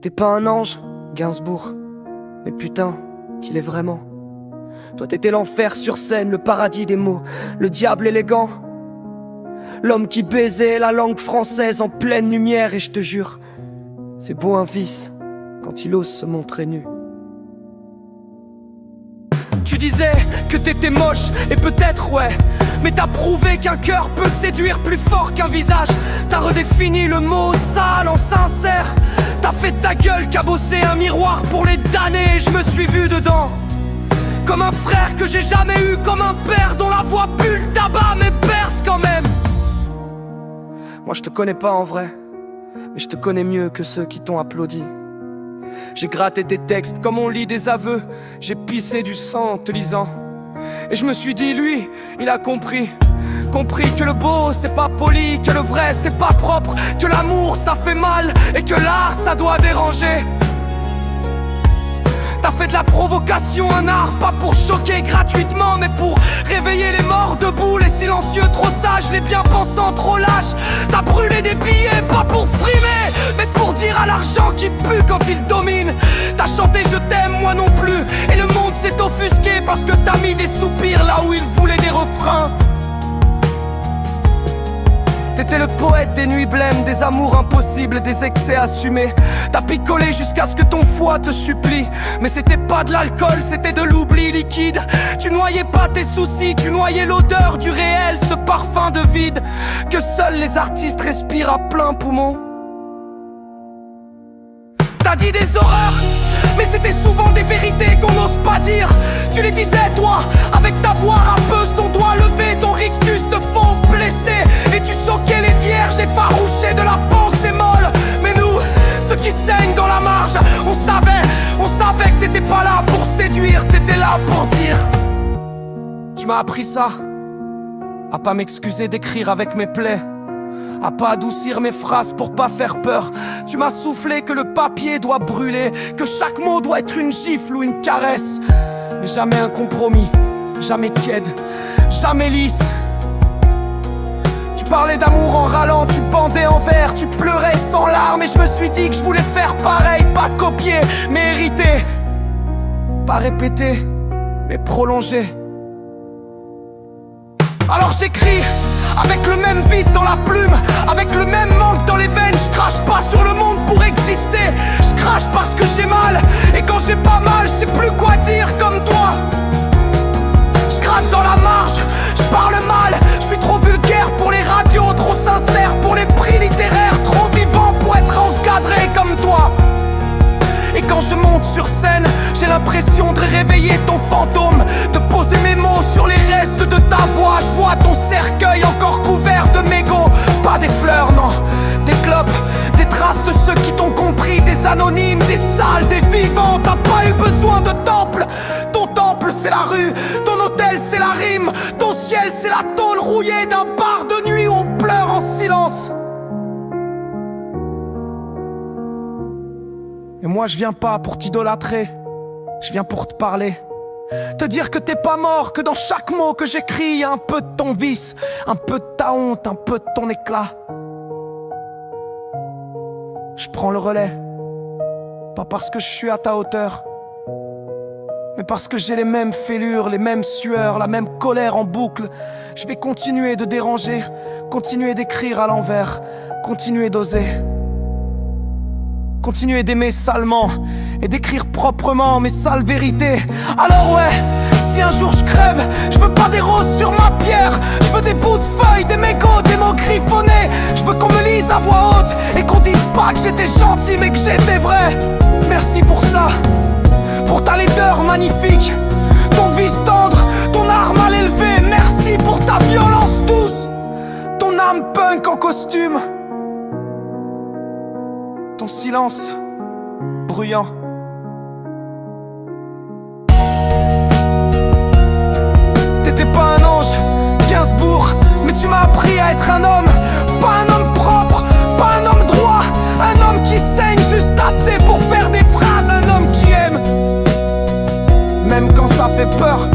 T'étais pas un ange, Gainsbourg, mais putain, qu'il est vraiment. Toi t'étais l'enfer sur scène, le paradis des mots, le diable élégant. L'homme qui baisait la langue française en pleine lumière. Et je te jure, c'est beau un vice quand il ose se montrer nu. Tu disais que t'étais moche, et peut-être ouais, mais t'as prouvé qu'un cœur peut séduire plus fort qu'un visage. T'as redéfini le mot sale en sincère. T'as fait de ta gueule cabosser un miroir pour les damnés. Et je me suis vu dedans, comme un frère que j'ai jamais eu, comme un père dont la voix pue le tabac mais perce quand même. Moi je te connais pas en vrai, mais je te connais mieux que ceux qui t'ont applaudi. J'ai gratté tes textes comme on lit des aveux. J'ai pissé du sang en te lisant. Et je me suis dit, lui, il a compris que le beau c'est pas poli, que le vrai c'est pas propre, que l'amour ça fait mal et que l'art ça doit déranger. T'as fait de la provocation un art, pas pour choquer gratuitement, mais pour réveiller les morts debout, les silencieux trop sages, les bien-pensants trop lâches. T'as brûlé des billets, pas pour frimer, mais pour dire à l'argent qui pue quand il domine. T'as chanté je t'aime, moi non plus, et le monde s'est offusqué parce que t'as mis des soupirs là où il voulait des refrains. T'étais le poète des nuits blêmes, des amours impossibles, des excès assumés. T'as picolé jusqu'à ce que ton foie te supplie. Mais c'était pas de l'alcool, c'était de l'oubli liquide. Tu noyais pas tes soucis, tu noyais l'odeur du réel, ce parfum de vide que seuls les artistes respirent à plein poumon. T'as dit des horreurs, mais c'était souvent des vérités qu'on n'ose pas dire. Tu les disais toi, avec ta voix rappeuse, ton doigt levé, ton rictus de fauve blessé. Et tu choquais les vierges effarouchées de la pensée molle. Mais nous, ceux qui saignent dans la marge, on savait que t'étais pas là pour séduire, t'étais là pour dire. Tu m'as appris ça, à pas m'excuser d'écrire avec mes plaies, à pas adoucir mes phrases pour pas faire peur. Tu m'as soufflé que le papier doit brûler, que chaque mot doit être une gifle ou une caresse. Mais jamais un compromis, jamais tiède, jamais lisse. Tu parlais d'amour en râlant, tu bandais en vers, tu pleurais sans larmes. Et je me suis dit que je voulais faire pareil, pas copier, mais hériter. Pas répéter, mais prolonger. Alors j'écris avec le même vice dans la plume, avec le même manque dans les veines. Je crache pas sur le monde pour exister, je crache parce que j'ai mal. Et quand j'ai pas mal, je sais plus quoi dire comme toi. Je gratte dans la marge, je parle mal, je suis trop vulgaire pour les radios, trop sincère pour les prix littéraires, trop vivant pour être encadré comme toi. Et quand je monte sur scène, j'ai l'impression de réveiller ton fantôme, de poser mes mots sur les restes de ta voix. Je vois ton cercueil encore couvert de mégots. Pas des fleurs, non, des clopes, des traces de ceux qui t'ont compris. Des anonymes, des sales, des vivants. T'as pas eu besoin de temple. Ton temple c'est la rue, ton hôtel c'est la rime, ton ciel c'est la tôle rouillée d'un bar de nuit où on pleure en silence. Et moi je viens pas pour t'idolâtrer, je viens pour te parler. Te dire que t'es pas mort, que dans chaque mot que j'écris y a un peu de ton vice, un peu de ta honte, un peu de ton éclat. Je prends le relais, pas parce que je suis à ta hauteur, mais parce que j'ai les mêmes fêlures, les mêmes sueurs, la même colère en boucle. Je vais continuer de déranger, continuer d'écrire à l'envers, continuer d'oser. Continuer d'aimer salement et d'écrire proprement mes sales vérités. Alors ouais, si un jour je crève, je veux pas des roses sur ma pierre. Je veux des bouts de feuilles, des mégots, des mots griffonnés. Je veux qu'on me lise à voix haute et qu'on dise pas que j'étais gentil mais que j'étais vrai. Merci pour ça, pour ta laideur magnifique, ton vice tendre, ton art mal élevé. Merci pour ta violence douce, ton âme punk en costume, ton silence bruyant. T'étais pas un ange, Gainsbourg, mais tu m'as appris à être un homme. Pas un homme propre, pas un homme droit, un homme qui saigne juste assez pour faire des phrases. Un homme qui aime, même quand ça fait peur.